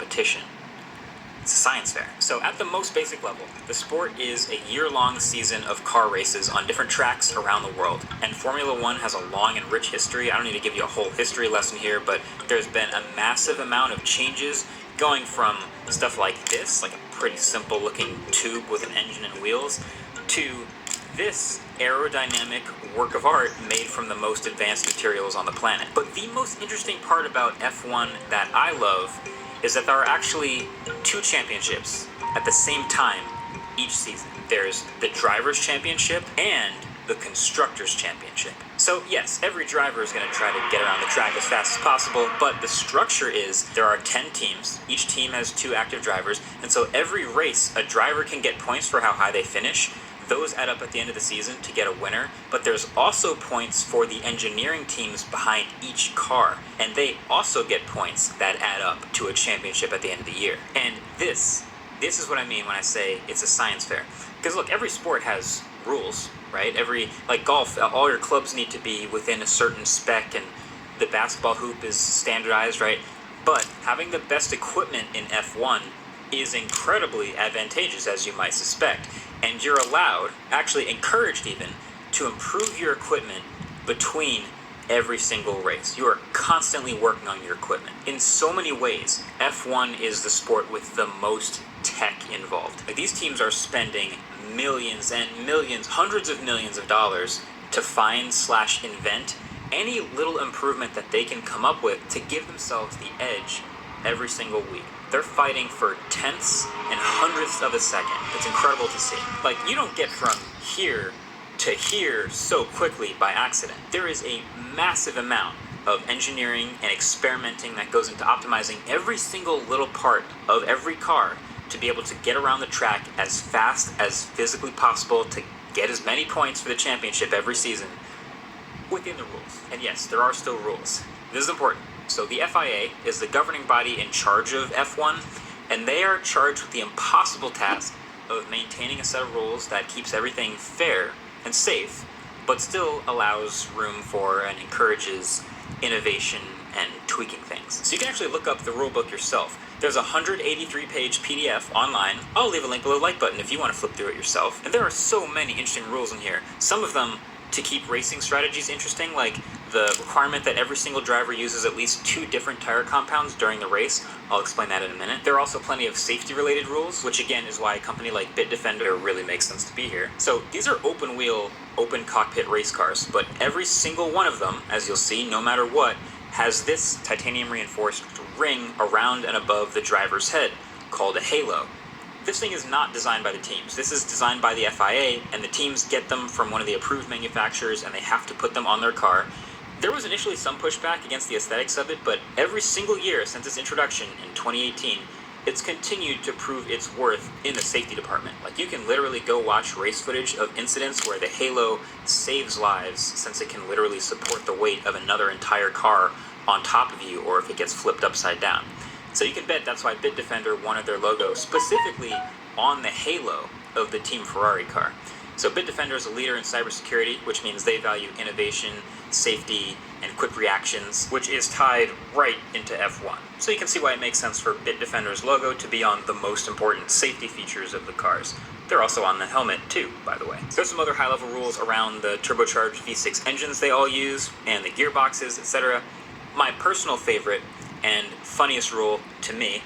competition. It's a science fair. So at the most basic level, the sport is a year-long season of car races on different tracks around the world. And Formula One has a long and rich history. I don't need to give you a whole history lesson here, but there's been a massive amount of changes going from stuff like this, like a pretty simple looking tube with an engine and wheels, to this aerodynamic work of art made from the most advanced materials on the planet. But the most interesting part about F1 that I love is that there are actually two championships at the same time each season. There's the Drivers' Championship and the Constructors' Championship. So yes, every driver is going to try to get around the track as fast as possible, but the structure is there are 10 teams. Each team has 2 active drivers, and so every race, a driver can get points for how high they finish. Those add up at the end of the season to get a winner, but there's also points for the engineering teams behind each car, and they also get points that add up to a championship at the end of the year. And this is what I mean when I say it's a science fair. Because look, every sport has rules, right? Like golf, all your clubs need to be within a certain spec, and the basketball hoop is standardized, right? But having the best equipment in F1 is incredibly advantageous, as you might suspect. And you're allowed, actually encouraged even, to improve your equipment between every single race. You are constantly working on your equipment. In so many ways, F1 is the sport with the most tech involved. Like, these teams are spending millions and millions, hundreds of millions of dollars to find/invent any little improvement that they can come up with to give themselves the edge every single week. They're fighting for tenths and hundredths of a second. It's incredible to see. Like, you don't get from here to here so quickly by accident. There is a massive amount of engineering and experimenting that goes into optimizing every single little part of every car to be able to get around the track as fast as physically possible to get as many points for the championship every season within the rules. And yes, there are still rules. This is important. So the FIA is the governing body in charge of F1, and they are charged with the impossible task of maintaining a set of rules that keeps everything fair and safe, but still allows room for and encourages innovation and tweaking things. So you can actually look up the rulebook yourself. There's a 183-page PDF online. I'll leave a link below the like button if you want to flip through it yourself. And there are so many interesting rules in here. Some of them to keep racing strategies interesting, like the requirement that every single driver uses at least 2 different tire compounds during the race. I'll explain that in a minute. There are also plenty of safety-related rules, which again is why a company like Bitdefender really makes sense to be here. So these are open-wheel, open-cockpit race cars, but every single one of them, as you'll see, no matter what, has this titanium-reinforced ring around and above the driver's head, called a halo. This thing is not designed by the teams. This is designed by the FIA, and the teams get them from one of the approved manufacturers, and they have to put them on their car. There was initially some pushback against the aesthetics of it, but every single year since its introduction in 2018, it's continued to prove its worth in the safety department. Like, you can literally go watch race footage of incidents where the halo saves lives, since it can literally support the weight of another entire car on top of you, or if it gets flipped upside down. So you can bet that's why Bitdefender wanted their logo specifically on the halo of the Team Ferrari car. So Bitdefender is a leader in cybersecurity, which means they value innovation, safety, and quick reactions, which is tied right into F1. So you can see why it makes sense for Bitdefender's logo to be on the most important safety features of the cars. They're also on the helmet too, by the way. There's some other high-level rules around the turbocharged V6 engines they all use, and the gearboxes, etc. My personal favorite and funniest rule to me